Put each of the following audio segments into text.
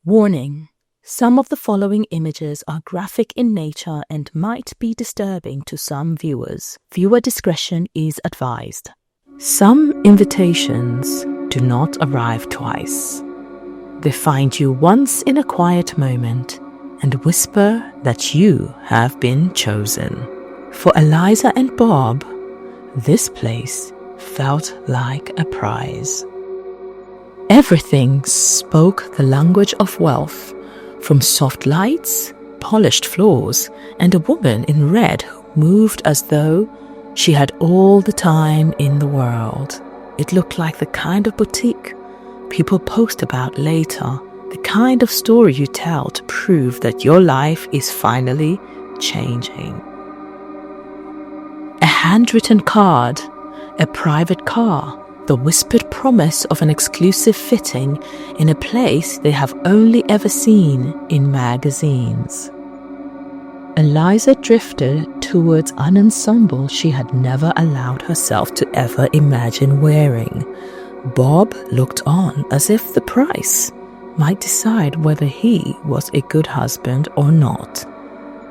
Warning: some of the following images are graphic in nature and might be disturbing to some viewers. Viewer discretion is advised. Some invitations do not arrive twice. They find you once in a quiet moment and whisper that you have been chosen. For Eliza and Bob, this place felt like a prize. Everything spoke the language of wealth, from soft lights, polished floors, and a woman in red who moved as though she had all the time in the world. It looked like the kind of boutique people post about later, the kind of story you tell to prove that your life is finally changing. A handwritten card, a private car, the whispered promise of an exclusive fitting in a place they have only ever seen in magazines. Eliza drifted towards an ensemble she had never allowed herself to ever imagine wearing. Bob looked on as if the price might decide whether he was a good husband or not.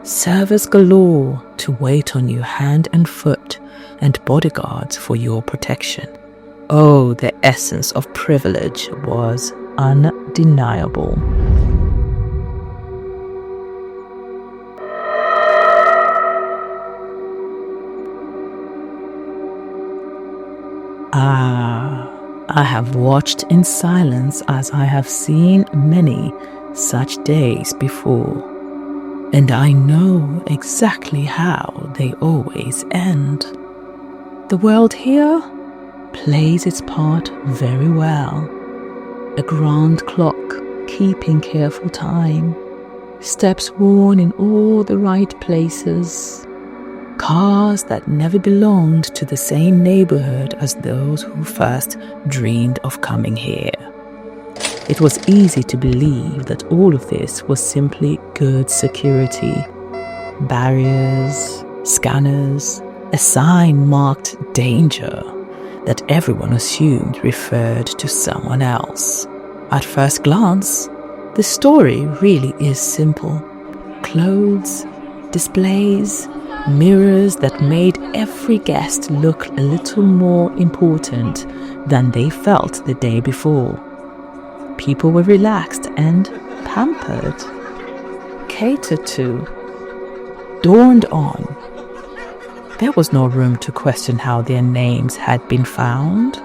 Servers galore to wait on you hand and foot, and bodyguards for your protection. Oh, the essence of privilege was undeniable. I have watched in silence as I have seen many such days before, and I know exactly how they always end. The world here plays its part very well. A grand clock keeping careful time, steps worn in all the right places, cars that never belonged to the same neighborhood as those who first dreamed of coming here. It was easy to believe that all of this was simply good security. Barriers, scanners, a sign marked danger that everyone assumed referred to someone else. At first glance, the story really is simple. Clothes, displays, mirrors that made every guest look a little more important than they felt the day before. People were relaxed and pampered, catered to, dawned on. There was no room to question how their names had been found.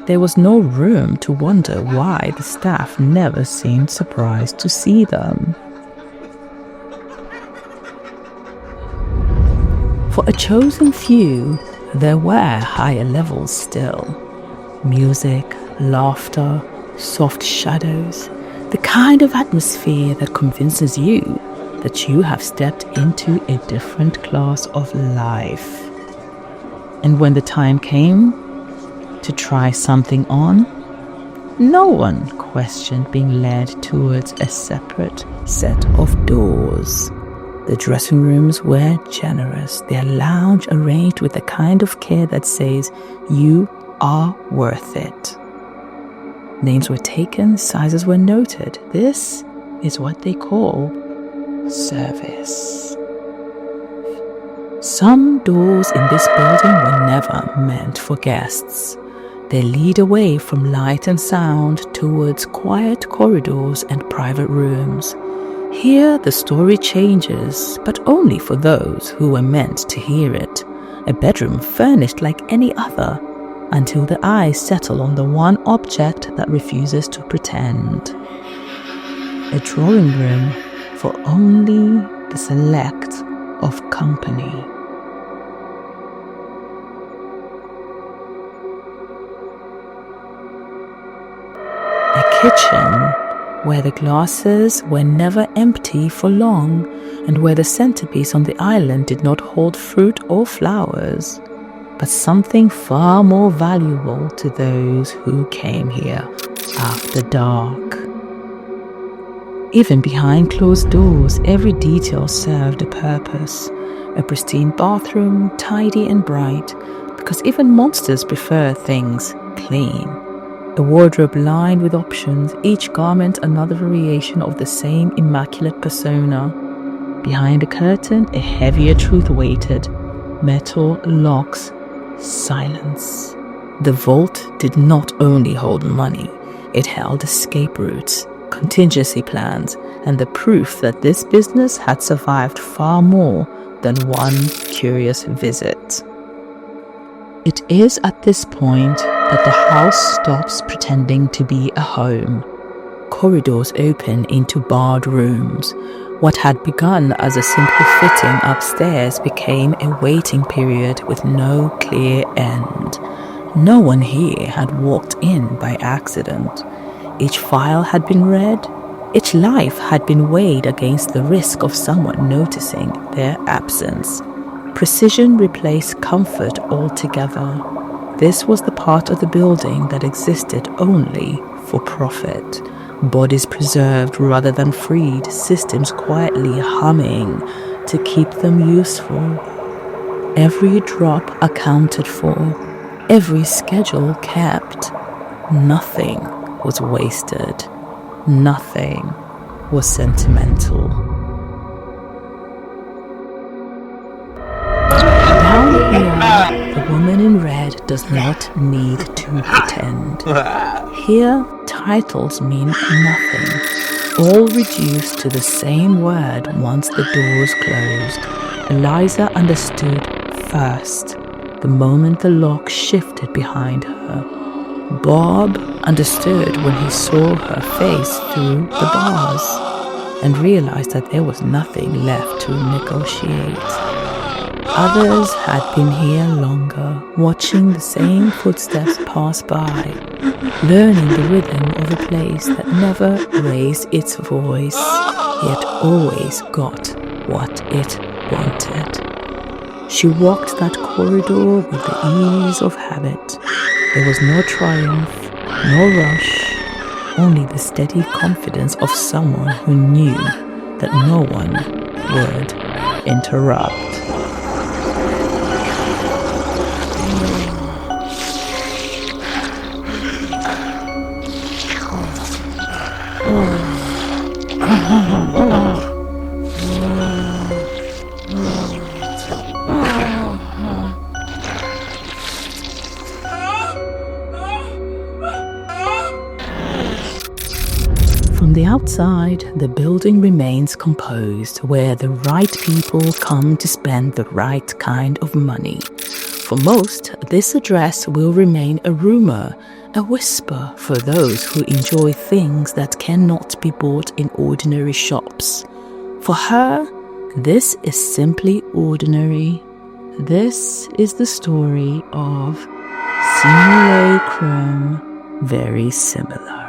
There was no room to wonder why the staff never seemed surprised to see them. For a chosen few, there were higher levels still. Music, laughter, soft shadows, the kind of atmosphere that convinces you that you have stepped into a different class of life. And when the time came to try something on, no one questioned being led towards a separate set of doors. The dressing rooms were generous, their lounge arranged with the kind of care that says you are worth it. Names were taken, sizes were noted. This is what they call service. Some doors in this building were never meant for guests. They lead away from light and sound towards quiet corridors and private rooms. Here the story changes, but only for those who were meant to hear it. A bedroom furnished like any other, until the eyes settle on the one object that refuses to pretend. A drawing room for only the select of company. A kitchen where the glasses were never empty for long, and where the centerpiece on the island did not hold fruit or flowers, but something far more valuable to those who came here after dark. Even behind closed doors, every detail served a purpose. A pristine bathroom, tidy and bright, because even monsters prefer things clean. A wardrobe lined with options, each garment another variation of the same immaculate persona. Behind a curtain, a heavier truth waited. Metal, locks, silence. The vault did not only hold money, it held escape routes, contingency plans, and the proof that this business had survived far more than one curious visit. It is at this point that the house stops pretending to be a home. Corridors open into barred rooms. What had begun as a simple fitting upstairs became a waiting period with no clear end. No one here had walked in by accident. Each file had been read. Each life had been weighed against the risk of someone noticing their absence. Precision replaced comfort altogether. This was the part of the building that existed only for profit. Bodies preserved rather than freed, systems quietly humming to keep them useful. Every drop accounted for, every schedule kept. Nothing was wasted. Nothing was sentimental. Down here, the woman in red does not need to pretend. Here, titles mean nothing, all reduced to the same word once the doors closed. Eliza understood first, the moment the lock shifted behind her. Bob understood when he saw her face through the bars and realized that there was nothing left to negotiate. Others had been here longer, watching the same footsteps pass by, learning the rhythm of a place that never raised its voice, yet always got what it wanted. She walked that corridor with the ease of habit. There was no triumph, no rush, only the steady confidence of someone who knew that no one would interrupt. From the outside, the building remains composed, where the right people come to spend the right kind of money. For most, this address will remain a rumor, a whisper for those who enjoy things that cannot be bought in ordinary shops. For her, this is simply ordinary. This is the story of simulacrum, very similar.